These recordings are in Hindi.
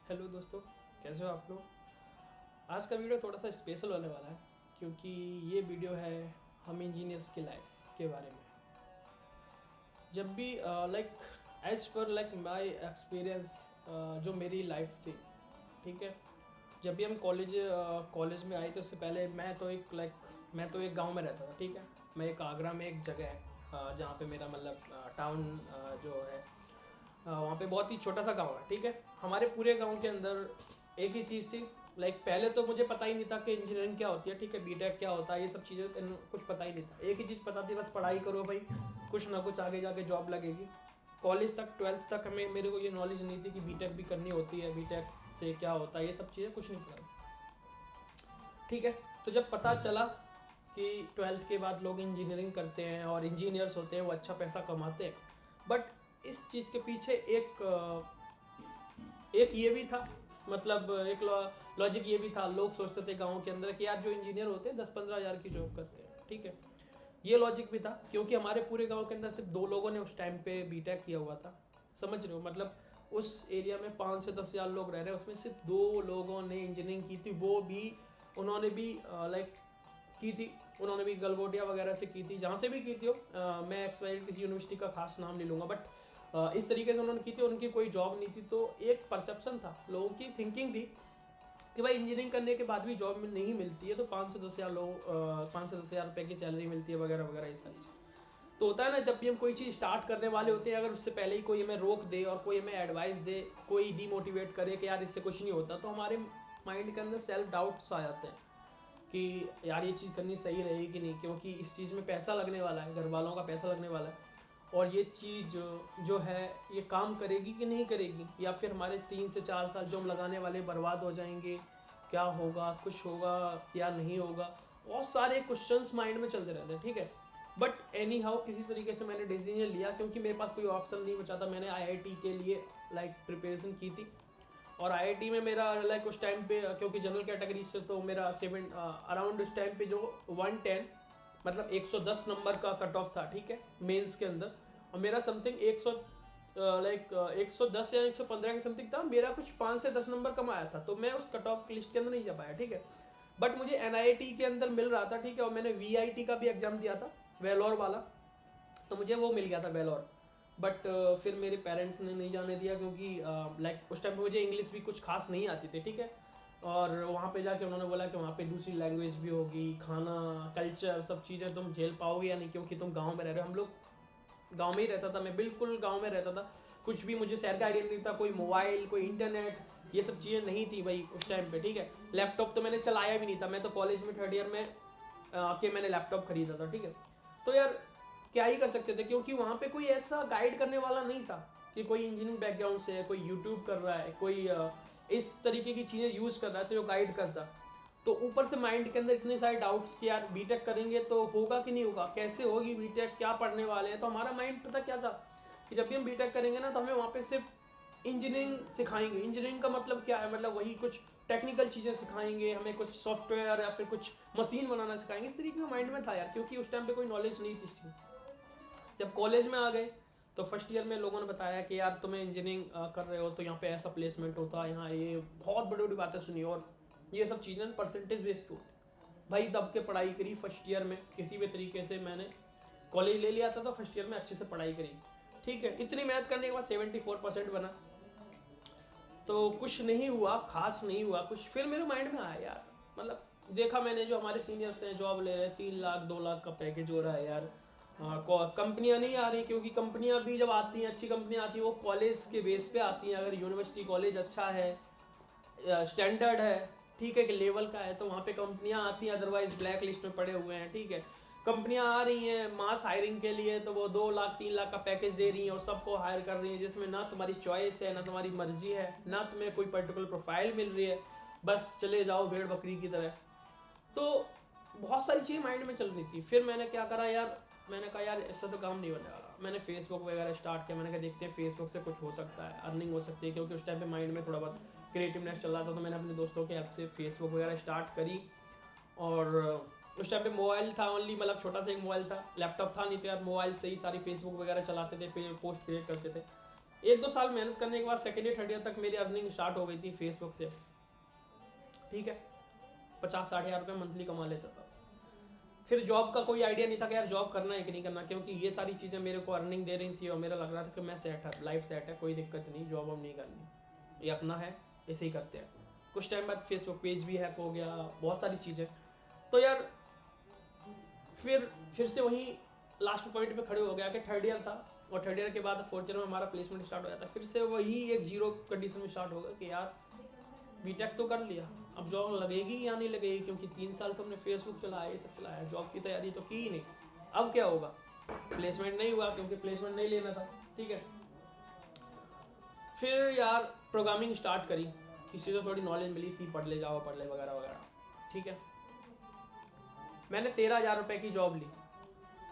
हेलो दोस्तों, कैसे हो आप लोग। आज का वीडियो थोड़ा सा स्पेशल होने वाला है क्योंकि ये वीडियो है हम इंजीनियर्स की लाइफ के बारे में। जब भी like as per like my experience, जो मेरी लाइफ थी, ठीक है। जब भी हम कॉलेज में आए तो उससे पहले मैं तो एक गांव में रहता था, ठीक है। मैं एक आगरा में एक जगह है जहाँ पे मेरा मतलब टाउन जो है, वहाँ पे बहुत ही छोटा सा गांव है, ठीक है। हमारे पूरे गांव के अंदर एक ही चीज़ थी। लाइक पहले तो मुझे पता ही नहीं था कि इंजीनियरिंग क्या होती है, ठीक है, बीटेक क्या होता है, ये सब चीज़ें कुछ पता ही नहीं था। एक ही चीज़ पता थी, बस पढ़ाई करो भाई, कुछ ना कुछ आगे जाके जॉब लगेगी। कॉलेज तक, ट्वेल्थ तक हमें मेरे को ये नॉलेज नहीं थी कि बीटेक भी करनी होती है, बीटेक से क्या होता है, ये सब चीज़ें कुछ नहीं पता, ठीक है। तो जब पता चला कि ट्वेल्थ के बाद लोग इंजीनियरिंग करते हैं और इंजीनियर्स होते हैं वो अच्छा पैसा कमाते हैं, बट इस चीज़ के पीछे एक ये भी था, मतलब एक लॉजिक ये भी था। लोग सोचते थे गाँव के अंदर कि यार जो इंजीनियर होते हैं 10-15 हज़ार की जॉब करते हैं, ठीक है। ये लॉजिक भी था क्योंकि हमारे पूरे गांव के अंदर सिर्फ 2 लोगों ने उस टाइम पे बीटेक किया हुआ था, समझ रहे हो। मतलब उस एरिया में 5 से 10 हज़ार लोग रह रहे हैं, उसमें सिर्फ 2 लोगों ने इंजीनियरिंग की थी। वो भी उन्होंने भी लाइक की थी, उन्होंने भी गलगोटिया वगैरह से की थी, जहाँ से भी की थी हो। मैं एक्सवाइल किसी यूनिवर्सिटी का खास नाम नहीं लूँगा, बट इस तरीके से उन्होंने की थी। उनकी कोई जॉब नहीं थी, तो एक परसेप्शन था, लोगों की थिंकिंग थी कि भाई इंजीनियरिंग करने के बाद भी जॉब में नहीं मिलती है तो 5 से 10 हज़ार रुपये की सैलरी मिलती है वगैरह वगैरह, ये सारी चीज़। तो होता है ना, जब भी हम कोई चीज़ स्टार्ट करने वाले होते हैं, अगर उससे पहले ही कोई हमें रोक दे और कोई हमें एडवाइस दे, कोई डीमोटिवेट करे कि यार इससे कुछ नहीं होता, तो हमारे माइंड के अंदर सेल्फ डाउट्स आ जाते हैं कि यार ये चीज़ करनी सही रहेगी कि नहीं, क्योंकि इस चीज़ में पैसा लगने वाला है, घर वालों का पैसा लगने वाला है, और ये चीज़ जो है ये काम करेगी कि नहीं करेगी, या फिर हमारे 3 से 4 साल जो हम लगाने वाले बर्बाद हो जाएंगे, क्या होगा, कुछ होगा या नहीं होगा। बहुत सारे क्वेश्चंस माइंड में चलते रहते हैं, ठीक है। बट एनी हाउ किसी तरीके से मैंने डिसीजन लिया क्योंकि मेरे पास कोई ऑप्शन नहीं बचा था। मैंने आईआईटी के लिए लाइक प्रिपरेशन की थी, और आईआईटी में मेरा लाइक उस टाइम पे, क्योंकि जनरल कैटेगरी से, तो मेरा अराउंड उस टाइम पे जो 110, मतलब 110 नंबर का कट ऑफ था, ठीक है, मेंस के अंदर। और मेरा समथिंग 110 या 115 के समथिंग था। मेरा कुछ 5 से 10 नंबर कम आया था, तो मैं उस कट ऑफ लिस्ट के अंदर नहीं जा पाया, ठीक है। बट मुझे एनआईटी के अंदर मिल रहा था, ठीक है, और मैंने वीआईटी का भी एग्जाम दिया था, वेलोर वाला, तो मुझे वो मिल गया था वेलोर। बट फिर मेरे पेरेंट्स ने नहीं जाने दिया क्योंकि लाइक उस टाइम पे मुझे इंग्लिश भी कुछ खास नहीं आती थी, ठीक है। और वहाँ पे जाके उन्होंने बोला कि वहाँ पे दूसरी लैंग्वेज भी होगी, खाना, कल्चर, सब चीज़ें तुम झेल पाओगे या नहीं, क्योंकि तुम गांव में रह रहे हो। हम लोग गांव में ही रहता था, मैं बिल्कुल गांव में रहता था। कुछ भी मुझे शहर का आइडिया नहीं था, कोई मोबाइल, कोई इंटरनेट, ये सब चीज़ें नहीं थी भाई उस टाइम पे, ठीक है। लैपटॉप तो मैंने चलाया भी नहीं था, मैं तो कॉलेज में 3rd ईयर में आके मैंने लैपटॉप खरीदा था, ठीक है। तो यार क्या ही कर सकते थे, क्योंकि वहाँ पे कोई ऐसा गाइड करने वाला नहीं था कि कोई इंजीनियरिंग बैकग्राउंड से है, कोई यूट्यूब कर रहा है, कोई इस तरीके की चीज़ें यूज़ कर रहा है तो जो गाइड करता। तो ऊपर से माइंड के अंदर इतने सारे डाउट्स कि यार बीटेक करेंगे तो होगा कि नहीं होगा, कैसे होगी बीटेक, क्या पढ़ने वाले हैं। तो हमारा माइंड पता क्या था कि जब भी हम बीटेक करेंगे ना, तो हमें वहाँ पे सिर्फ इंजीनियरिंग सिखाएंगे। इंजीनियरिंग का मतलब क्या है, मतलब वही कुछ टेक्निकल चीज़ें सिखाएंगे हमें, कुछ सॉफ्टवेयर या फिर कुछ मशीन बनाना सिखाएंगे, इस तरीके का माइंड में था यार, क्योंकि उस टाइम पे कोई नॉलेज नहीं थी इसकी। जब कॉलेज में आ गए तो फर्स्ट ईयर में लोगों ने बताया कि यार तुम्हें इंजीनियरिंग कर रहे हो तो यहाँ पे ऐसा प्लेसमेंट होता है, यहाँ ये बहुत बड़ी बड़ी बातें सुनी, और ये सब चीज़ें परसेंटेज बेस्ड होती। भाई दब के पढ़ाई करी फर्स्ट ईयर में, किसी भी तरीके से मैंने कॉलेज ले लिया था, तो फर्स्ट ईयर में अच्छे से पढ़ाई करी, ठीक है। इतनी मेहनत करने के बाद 74% बना, तो कुछ नहीं हुआ, खास नहीं हुआ कुछ। फिर मेरे माइंड में आया यार, मतलब देखा मैंने जो हमारे सीनियर्स हैं जॉब ले रहे हैं, 3 लाख 2 लाख का पैकेज हो रहा है यार। कंपनियां नहीं आ रही, क्योंकि कंपनियां भी जब आती हैं, अच्छी कंपनियां आती हैं, वो कॉलेज के बेस पे आती हैं। अगर यूनिवर्सिटी कॉलेज अच्छा है, स्टैंडर्ड है, ठीक है, कि लेवल का है, तो वहाँ पे कंपनियां आती हैं, अदरवाइज ब्लैक लिस्ट में पड़े हुए हैं, ठीक है। कंपनियां आ रही हैं मास हायरिंग के लिए, तो वो 2 लाख 3 लाख का पैकेज दे रही हैं और सबको हायर कर रही हैं, जिसमें ना तुम्हारी चॉइस है, ना तुम्हारी मर्जी है, ना तुम्हें कोई पर्टिकुलर प्रोफाइल मिल रही है, बस चले जाओ भेड़ बकरी की तरह। तो बहुत सारी चीज़ें माइंड में चल रही थी। फिर मैंने क्या करा यार, मैंने कहा यार इससे तो काम नहीं बनने वाला। मैंने फेसबुक वगैरह स्टार्ट किया, मैंने कहा देखते हैं फेसबुक से कुछ हो सकता है, अर्निंग हो सकती है, क्योंकि उस टाइम पे माइंड में थोड़ा बहुत क्रिएटिवनेस चल रहा था। तो मैंने अपने दोस्तों के ऐप से फेसबुक वगैरह स्टार्ट करी। और उस टाइम पे मोबाइल था ओनली, मतलब छोटा सा एक मोबाइल था, लैपटॉप था नहीं, तो यार मोबाइल से ही सारी फेसबुक वगैरह चलाते थे, फिर पोस्ट क्रिएट करते थे। 1-2 साल मेहनत करने के बाद सेकेंड ईयर थर्ड ईयर तक मेरी अर्निंग स्टार्ट हो गई थी फेसबुक से, ठीक है। 50-60 हज़ार रुपये मंथली कमा लेता था। फिर जॉब का कोई आइडिया नहीं था कि यार जॉब करना है कि नहीं करना, क्योंकि ये सारी चीज़ें मेरे को अर्निंग दे रही थी और मेरा लग रहा था कि मैं सेट है, लाइफ सेट है, कोई दिक्कत नहीं, जॉब अब नहीं करनी, ये अपना है, ऐसे ही करते हैं। कुछ टाइम बाद फेसबुक पेज भी हैक हो गया, बहुत सारी चीज़ें। तो यार फिर से वही लास्ट पॉइंट पे खड़े हो गया कि थर्ड ईयर था, और थर्ड ईयर के बाद फोर्थ ईयर में हमारा प्लेसमेंट स्टार्ट हो जाता है। फिर से वही एक जीरो कंडीशन में स्टार्ट होगा कि यार बीटेक तो कर लिया, अब जॉब लगेगी या नहीं लगेगी, क्योंकि 3 साल तो हमने फेसबुक चलाया, ये सब चलाया, जॉब की तैयारी तो की ही नहीं, अब क्या होगा। प्लेसमेंट नहीं हुआ क्योंकि प्लेसमेंट नहीं लेना था, ठीक है। फिर यार प्रोग्रामिंग स्टार्ट करी, किसी से थोड़ी नॉलेज मिली, सी पढ़ ले, जावा पढ़ ले, वगैरह वगैरह, ठीक है। मैंने 13,000 रुपये की जॉब ली।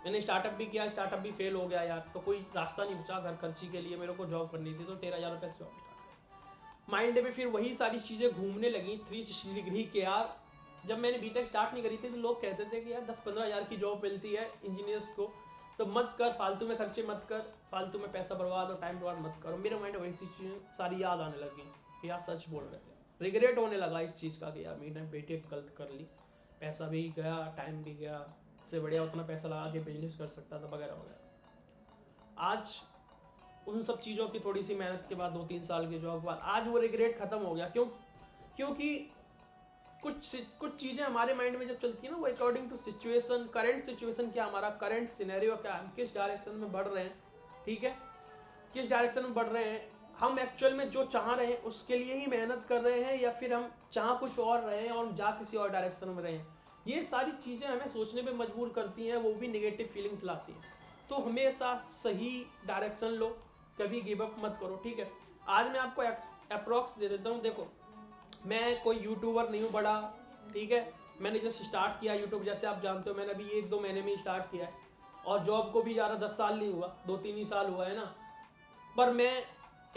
मैंने स्टार्टअप भी किया, स्टार्टअप भी फेल हो गया यार, तो कोई रास्ता नहीं बचा घर खर्ची के लिए, मेरे को जॉब करनी थी, तो 13,000 रुपये से जॉब। माइंड में फिर वही सारी चीज़ें घूमने लगी 360 डिग्री के यार। जब मैंने बीटेक स्टार्ट नहीं करी थी तो लोग कहते थे कि यार 10-15 हज़ार की जॉब मिलती है इंजीनियर्स को, तो मत कर, फालतू में खर्चे मत कर, फालतू में पैसा बर्बाद और टाइम बर्बाद मत करो। मेरे माइंड में वही चीज़ें सारी याद आने लगी कि यार सच बोल रहे थे। रिग्रेट होने लगा इस चीज़ का कि यार मैंने बीटेक गलत कर ली, पैसा भी गया, टाइम भी गया, इससे बढ़िया उतना पैसा लगा के बिजनेस कर सकता था, वगैरह वगैरह। आज उन सब चीज़ों की थोड़ी सी मेहनत के बाद 2-3 साल की जॉब के बाद आज वो रिग्रेट खत्म हो गया। क्योंकि कुछ चीज़ें हमारे माइंड में जब चलती है ना, वो according to situation, current situation क्या, हमारा करंट सिनेरियो क्या, हम किस डायरेक्शन में बढ़ रहे हैं, ठीक है, किस डायरेक्शन में बढ़ रहे हैं, हम एक्चुअल में जो चाह रहे हैं उसके लिए ही मेहनत कर रहे हैं, या फिर हम चाह कुछ और रहे हैं और जा किसी और डायरेक्शन में रहे हैं। ये सारी चीज़ें हमें सोचने पे मजबूर करती हैं, वो भी नेगेटिव फीलिंग्स लाती हैं। तो हमेशा सही डायरेक्शन लो, कभी गिव अप मत करो, ठीक है। आज मैं आपको अप्रॉक्स दे देता हूँ। देखो, मैं कोई यूट्यूबर नहीं हूँ बड़ा, ठीक है, मैंने जस्ट स्टार्ट किया यूट्यूब, जैसे आप जानते हो मैंने अभी 1-2 महीने में स्टार्ट किया है, और जॉब को भी ज़्यादा 10 साल नहीं हुआ, 2-3 ही साल हुआ है ना। पर मैं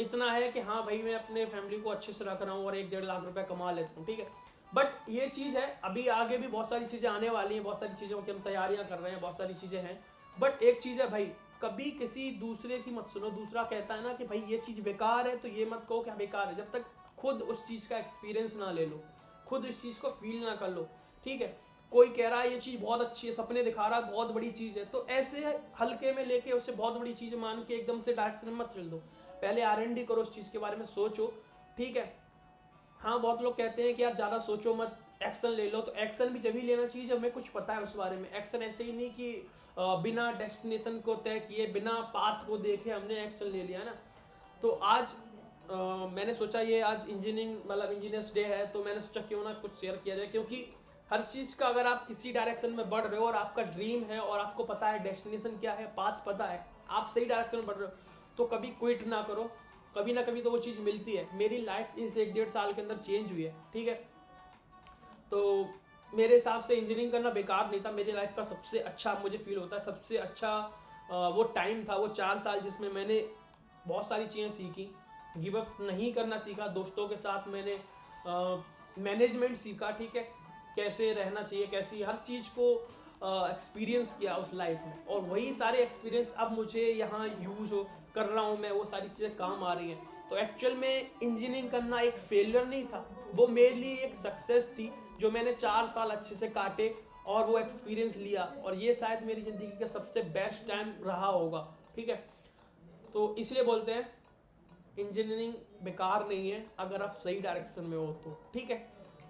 इतना है कि हाँ भाई, मैं अपने फैमिली को अच्छे से रख रहा हूँ और 1-1.5 लाख रुपए कमा लेता हूँ, ठीक है। बट ये चीज़ है, अभी आगे भी बहुत सारी चीज़ें आने वाली हैं, बहुत सारी चीज़ों की हम तैयारियाँ कर रहे हैं, बहुत सारी चीज़ें हैं। बट एक चीज़ है भाई, कभी किसी दूसरे की मत सुनो। दूसरा कहता है ना कि भाई ये चीज़ बेकार है, तो ये मत कहो क्या बेकार है, जब तक खुद उस चीज़ का एक्सपीरियंस ना ले लो, खुद इस चीज़ को फील ना कर लो, ठीक है। कोई कह रहा है ये चीज़ बहुत अच्छी है, सपने दिखा रहा है, बहुत बड़ी चीज़ है, तो ऐसे हल्के में लेके उसे बहुत बड़ी चीज़ मान के एकदम से डायरेक्शन में मत चल दो। पहले R&D करो, उस चीज़ के बारे में सोचो, ठीक है। हाँ, बहुत लोग कहते हैं कि यार ज़्यादा सोचो मत, एक्शन ले लो, तो एक्शन भी जब ही लेना चाहिए जब हमें कुछ पता है उस बारे में। एक्शन ऐसे ही नहीं कि बिना डेस्टिनेशन को तय किए, बिना पाथ को देखे हमने एक्शन ले लिया, है ना। तो आज मैंने सोचा ये आज इंजीनियरिंग मतलब इंजीनियर्स डे है, तो मैंने सोचा क्यों ना कुछ शेयर किया जाए, क्योंकि हर चीज़ का अगर आप किसी डायरेक्शन में बढ़ रहे हो और आपका ड्रीम है और आपको पता है डेस्टिनेशन क्या है, पाथ पता है, आप सही डायरेक्शन में बढ़ रहे हो, तो कभी क्विट ना करो, कभी ना कभी तो वो चीज़ मिलती है। मेरी लाइफ इस 1-1.5 साल के अंदर चेंज हुई है, ठीक है। तो मेरे हिसाब से इंजीनियरिंग करना बेकार नहीं था, मेरी लाइफ का सबसे अच्छा मुझे फील होता है, सबसे अच्छा वो टाइम था, वो 4 साल जिसमें मैंने बहुत सारी चीज़ें सीखी, गिव अप नहीं करना सीखा, दोस्तों के साथ मैंने मैनेजमेंट सीखा, ठीक है, कैसे रहना चाहिए, कैसी हर चीज़ को एक्सपीरियंस किया उस लाइफ में, और वही सारे एक्सपीरियंस अब मुझे यहाँ यूज़ हो कर रहा हूँ मैं, वो सारी चीज़ें काम आ रही हैं। तो एक्चुअल में इंजीनियरिंग करना एक फेलियर नहीं था, वो मेरे लिए एक सक्सेस थी, जो मैंने 4 साल अच्छे से काटे और वो एक्सपीरियंस लिया, और ये शायद मेरी ज़िंदगी का सबसे बेस्ट टाइम रहा होगा, ठीक है। तो इसलिए बोलते हैं इंजीनियरिंग बेकार नहीं है अगर आप सही डायरेक्शन में हो तो, ठीक है।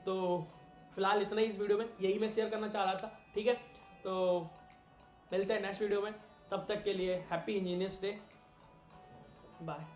तो फिलहाल इतना ही इस वीडियो में, यही मैं शेयर करना चाह रहा था, ठीक है। तो मिलते हैं नेक्स्ट वीडियो में, तब तक के लिए हैप्पी इंजीनियर्स डे, बाय।